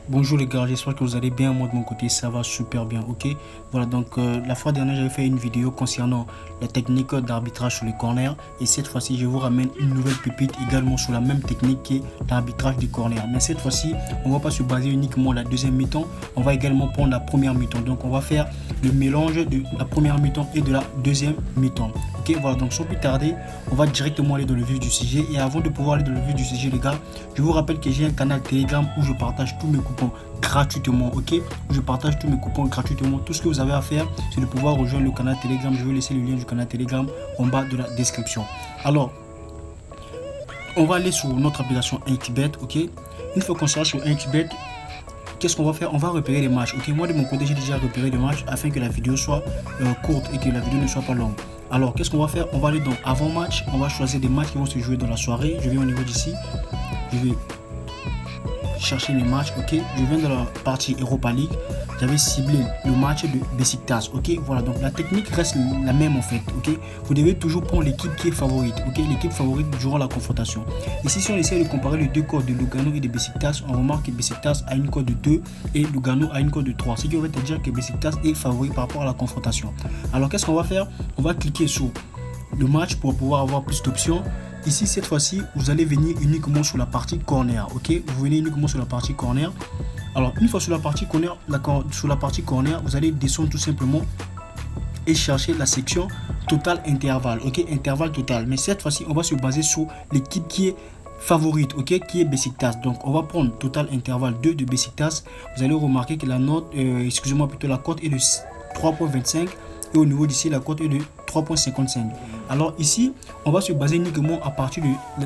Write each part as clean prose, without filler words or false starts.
Bonjour les gars, j'espère que vous allez bien. Moi de mon côté ça va super bien. Ok, voilà, donc la fois dernière j'avais fait une vidéo concernant la technique d'arbitrage sur les corners, et cette fois-ci je vous ramène une nouvelle pépite également sur la même technique qui est l'arbitrage du corner. Mais cette fois-ci on va pas se baser uniquement la deuxième mi-temps, on va également prendre la première mi-temps. Donc on va faire le mélange de la première mi-temps et de la deuxième mi-temps. Ok, voilà, donc sans plus tarder on va directement aller dans le vif du sujet. Et avant de pouvoir aller dans le vif du sujet les gars, je vous rappelle que j'ai un canal Telegram où je partage tous mes coupons gratuitement. Ok, où je partage tous mes coupons gratuitement. Tout ce que vous avez à faire c'est de pouvoir rejoindre le canal Telegram. Je vais laisser le lien du canal Telegram en bas de la description. Alors on va aller sur notre application 1xBet. Ok, une fois qu'on sera sur 1xBet, qu'est-ce qu'on va faire? On va repérer les matchs. Ok, moi de mon côté j'ai déjà repéré les matchs afin que la vidéo soit courte et que la vidéo ne soit pas longue. Alors qu'est-ce qu'on va faire? On va aller dans avant match, on va choisir des matchs qui vont se jouer dans la soirée. Je vais au niveau d'ici, je vais chercher les matchs. Ok, je viens de la partie Europa League, j'avais ciblé le match de Besiktas. Ok, voilà, donc la technique reste la même en fait. Ok, vous devez toujours prendre l'équipe qui est favorite. Ok, l'équipe favorite durant la confrontation. Ici si on essaie de comparer les deux codes de Lugano et de Besiktas, on remarque que Besiktas a une cote de 2 et Lugano a une cote de 3, ce qui veut dire que Besiktas est favori par rapport à la confrontation. Alors qu'est-ce qu'on va faire? On va cliquer sur le match pour pouvoir avoir plus d'options. Ici cette fois-ci vous allez venir uniquement sur la partie corner. Ok, vous venez uniquement sur la partie corner. Alors une fois sur la partie corner, vous allez descendre tout simplement et chercher la section total intervalle. Ok, intervalle total. Mais cette fois-ci on va se baser sur l'équipe qui est favorite, ok, qui est Besiktas. Donc on va prendre total intervalle 2 de Besiktas. Vous allez remarquer que la note, la cote est de 3.25 et au niveau d'ici la cote est de 3.55. Alors ici on va se baser uniquement à partir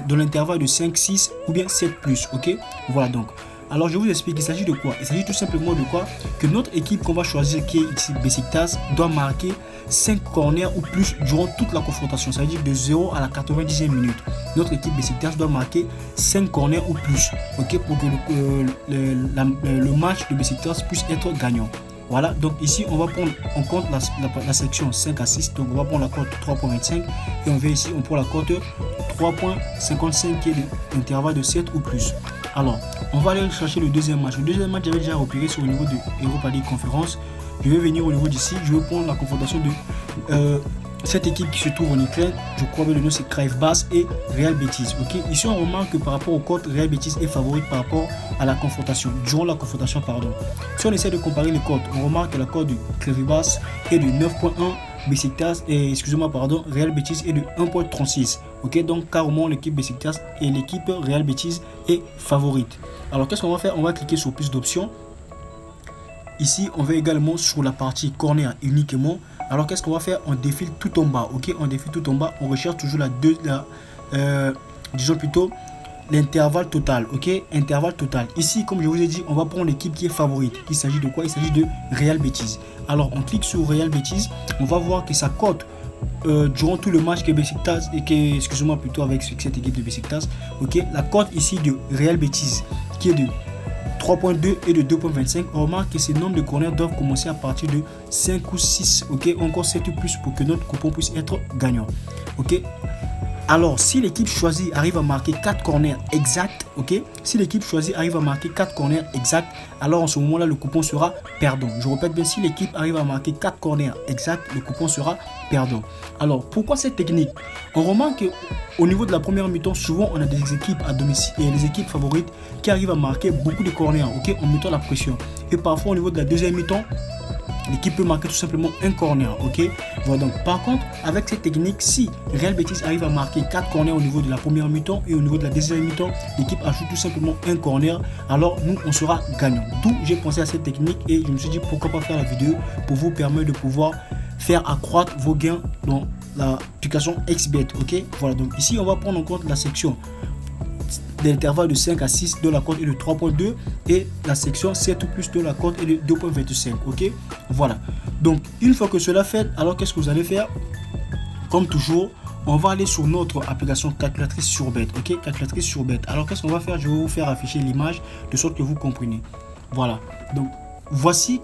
de l'intervalle de 5, 6 ou bien 7 plus. Ok, voilà, donc alors je vous explique, il s'agit de quoi? Il s'agit tout simplement de quoi? Que notre équipe qu'on va choisir, qui est ici Besiktas, doit marquer 5 corners ou plus durant toute la confrontation. Ça veut dire de 0 à la 90e minute. Notre équipe Besiktas doit marquer 5 corners ou plus. Ok, pour que le match de Besiktas puisse être gagnant. Voilà, donc ici on va prendre en compte la section 5 à 6. Donc on va prendre la cote 3.25 et on vient ici, on prend la cote 3.55 qui est l'intervalle de 7 ou plus. Alors on va aller chercher le deuxième match. Le deuxième match j'avais déjà repéré sur le niveau de Europa League Conférence. Je vais venir au niveau d'ici, je vais prendre la confrontation de cette équipe qui se trouve en Ukraine. Je crois que le nom c'est Krajbas et Real Betis. Ok, ici on remarque que par rapport au cote, Real Betis est favori par rapport à la confrontation, durant la confrontation pardon. Si on essaie de comparer les cotes, on remarque que la cote de Krajbas est de 9.1, Besiktas et Real Betis est de 1.36. Ok, donc carrément l'équipe Besiktas et l'équipe Real Betis est favorite. Alors qu'est-ce qu'on va faire? On va cliquer sur plus d'options. Ici on va également sur la partie corner uniquement. Alors qu'est-ce qu'on va faire? On défile tout en bas. Ok, on défile tout en bas, on recherche toujours disons plutôt l'intervalle total. Ok, intervalle total. Ici comme je vous ai dit, on va prendre l'équipe qui est favorite. Il s'agit de quoi? Il s'agit de Real Betis. Alors on clique sur Real Betis, on va voir que sa cote durant tout le match que Besiktas et que, excusez-moi, plutôt avec cette équipe de Besiktas, ok, la cote ici de Real Betis qui est de 3.2 et de 2.25. On remarque que ces nombres de corners doivent commencer à partir de 5 ou 6, ok, encore 7 ou plus pour que notre coupon puisse être gagnant. Ok, alors si l'équipe choisie arrive à marquer 4 corners exacts, ok, si l'équipe choisie arrive à marquer 4 corners exacts, alors en ce moment là le coupon sera perdant. Je répète bien, si l'équipe arrive à marquer 4 corners exacts, le coupon sera perdant. Alors pourquoi cette technique? On remarque qu'au niveau de la première mi-temps, souvent on a des équipes à domicile et les équipes favorites qui arrivent à marquer beaucoup de corners, ok, en mettant la pression. Et parfois au niveau de la deuxième mi-temps, l'équipe peut marquer tout simplement un corner. Ok, voilà, donc par contre avec cette technique, si Real Betis arrive à marquer 4 corners au niveau de la première mi-temps et au niveau de la deuxième mi-temps l'équipe ajoute tout simplement un corner, alors nous on sera gagnant. D'où j'ai pensé à cette technique et je me suis dit pourquoi pas faire la vidéo pour vous permettre de pouvoir faire accroître vos gains dans l'application XBet. Ok, voilà, donc ici on va prendre en compte la section d'intervalle de 5 à 6 de la cote est de 3.2 et la section 7 ou plus de la cote est de 2.25. ok, voilà, donc une fois que cela fait, alors qu'est-ce que vous allez faire? Comme toujours, on va aller sur notre application calculatrice sur bet. Ok, calculatrice sur bet. Alors qu'est-ce qu'on va faire? Je vais vous faire afficher l'image de sorte que vous comprenez. Voilà, donc voici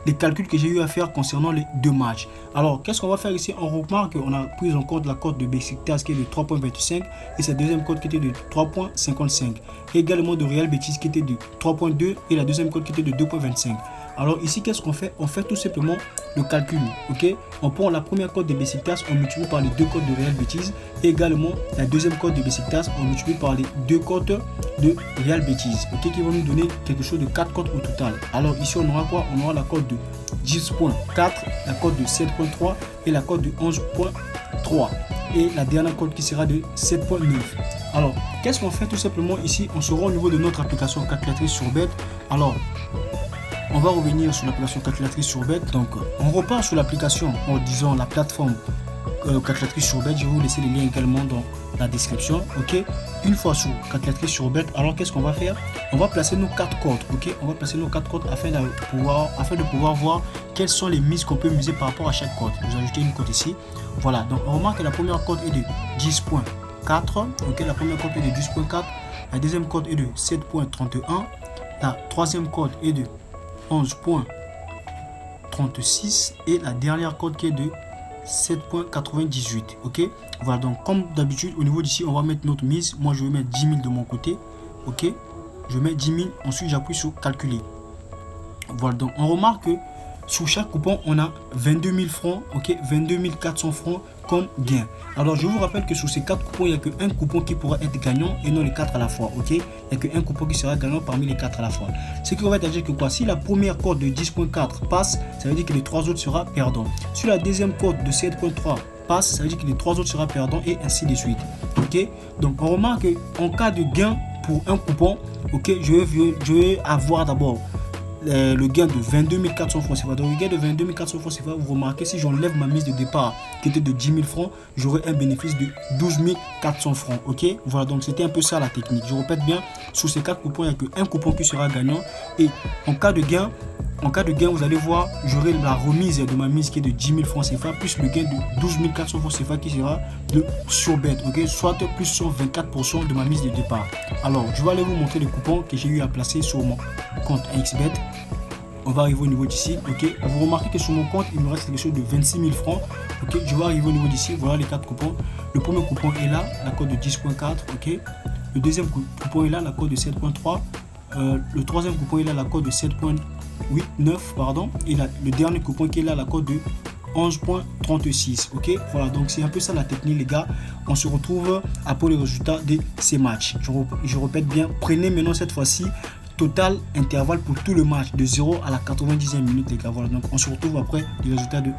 les calculs que j'ai eu à faire concernant les deux matchs. Alors, qu'est-ce qu'on va faire ici? On remarque qu'on a pris en compte la cote de Besiktas qui est de 3.25 et sa deuxième cote qui était de 3.55. Et également de Real Betis qui était de 3.2 et la deuxième cote qui était de 2.25. Alors ici, qu'est-ce qu'on fait? On fait tout simplement le calcul, ok? On prend la première cote de Besiktas, on multiplie par les deux cotes de Real Betis et également la deuxième cote de Besiktas, on multiplie par les deux cotes de Real Betis, ok? Qui vont nous donner quelque chose de 4 cotes au total. Alors ici, on aura quoi? On aura la cote de 10.4, la cote de 7.3 et la cote de 11.3 et la dernière cote qui sera de 7.9. Alors, qu'est-ce qu'on fait tout simplement ici? On se rend au niveau de notre application calculatrice sur Bet. Alors, on va revenir sur l'application calculatrice sur Bet. Donc, on repart sur l'application en disant la plateforme calculatrice sur Bet. Je vais vous laisser les liens également dans la description. Ok. Une fois sur calculatrice sur Bet, alors qu'est-ce qu'on va faire? On va placer nos 4 cotes. Ok. On va placer nos 4 cotes afin de pouvoir voir quelles sont les mises qu'on peut miser par rapport à chaque cote. Vous ajoutez une cote ici. Voilà. Donc, on remarque que la première cote est de 10.4. Ok. La première cote est de 10.4. La deuxième cote est de 7.31. La troisième cote est de 11.36 et la dernière cote qui est de 7.98. ok, voilà, donc comme d'habitude au niveau d'ici on va mettre notre mise. Moi je vais mettre 10 000 de mon côté. Ok, je mets 10 000, ensuite j'appuie sur calculer. Voilà, donc on remarque que sur chaque coupon on a 22 000 francs, ok, 22 400 francs comme gain. Alors je vous rappelle que sur ces 4 coupons il n'y a qu'un coupon qui pourra être gagnant et non les 4 à la fois. Ok, il n'y a qu'un coupon qui sera gagnant parmi les 4 à la fois. Ce qui va dire que quoi, si la première cote de 10.4 passe, ça veut dire que les 3 autres sera perdant. Si la deuxième cote de 7.3 passe, ça veut dire que les 3 autres sera perdant et ainsi de suite. Ok, donc on remarque qu'en cas de gain pour un coupon, ok, je vais avoir d'abord le gain de 22 400 francs CFA. Donc le gain de 22 400 francs CFA, vous remarquez, si j'enlève ma mise de départ qui était de 10 000 francs, j'aurai un bénéfice de 12 400 francs. Ok, voilà, donc c'était un peu ça la technique. Je répète bien, sur ces 4 coupons, il n'y a qu'un coupon qui sera gagnant. Et en cas de gain, vous allez voir, j'aurai la remise de ma mise qui est de 10 000 francs CFA plus le gain de 12 400 francs CFA qui sera de sur Bet, ok, soit plus 124% de ma mise de départ. Alors, je vais aller vous montrer les coupons que j'ai eu à placer sur mon compte XBet. On va arriver au niveau d'ici, ok. Vous remarquez que sur mon compte, il me reste quelque chose de 26 000 francs. Ok, je vais arriver au niveau d'ici. Voilà les 4 coupons. Le premier coupon est là, la cote de 10.4, ok. Le deuxième coupon est là, la cote de 7.3. Le troisième coupon est là, la cote de 7.89, pardon. Et le dernier coupon qui est là, la cote de 11.36. ok, voilà, donc c'est un peu ça la technique les gars. On se retrouve après les résultats de ces matchs. Je répète bien, prenez maintenant cette fois-ci total intervalle pour tout le match de 0 à la 90e minute les gars. Voilà, donc on se retrouve après les résultats de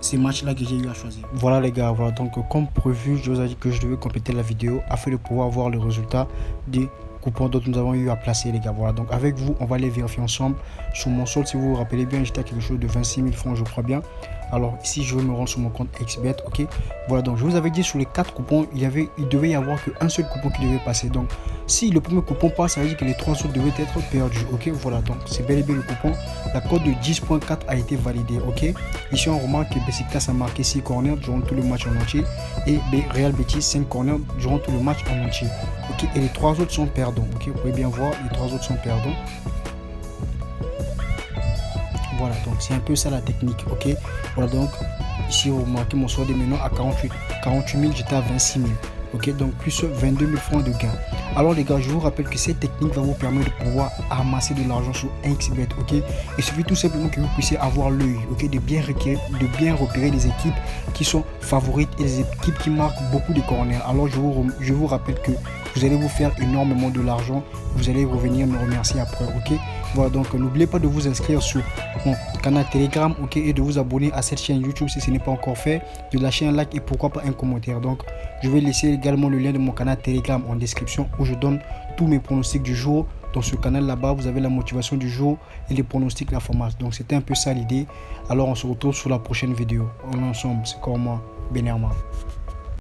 ces matchs là que j'ai eu à choisir. Voilà les gars, voilà, donc comme prévu, je vous ai dit que je devais compléter la vidéo afin de pouvoir voir le résultat des coupons dont nous avons eu à placer les gars. Voilà, donc avec vous on va les vérifier ensemble. Sur mon solde, si vous vous rappelez bien, j'étais à quelque chose de 26 000 francs je crois bien. Alors ici je vais me rendre sur mon compte XBet. ok, voilà, donc je vous avais dit sur les 4 coupons il devait y avoir qu'un seul coupon qui devait passer. Donc si le premier coupon passe, ça veut dire que les 3 autres devaient être perdus. Ok, voilà, donc c'est bel et bien le coupon. La cote de 10.4 a été validée. Ok, ici on remarque que Besiktas a marqué 6 corners durant tout le match en entier et Real Betis 5 corners durant tout le match en entier. Ok, et les 3 autres sont perdants. Ok, vous pouvez bien voir, les 3 autres sont perdants. Voilà, donc c'est un peu ça la technique. Ok, voilà, donc ici vous remarquez mon solde est maintenant à 48 000, j'étais à 26 000. Ok, donc plus 22 000 francs de gain. Alors les gars, je vous rappelle que cette technique va vous permettre de pouvoir amasser de l'argent sur XBet. Ok, il suffit tout simplement que vous puissiez avoir l'œil, ok, de bien repérer les équipes qui sont favorites et les équipes qui marquent beaucoup de corners. Alors je vous rappelle que vous allez vous faire énormément de l'argent. Vous allez revenir me remercier après. Ok, voilà, donc n'oubliez pas de vous inscrire sur mon canal Telegram, ok, et de vous abonner à cette chaîne YouTube si ce n'est pas encore fait, de lâcher un like et pourquoi pas un commentaire. Donc je vais laisser également le lien de mon canal Telegram en description où je donne tous mes pronostics du jour. Dans ce canal là-bas, vous avez la motivation du jour et les pronostics, la formation. Donc c'était un peu ça l'idée. Alors on se retrouve sur la prochaine vidéo. On est ensemble, c'est comme moi, Benerma.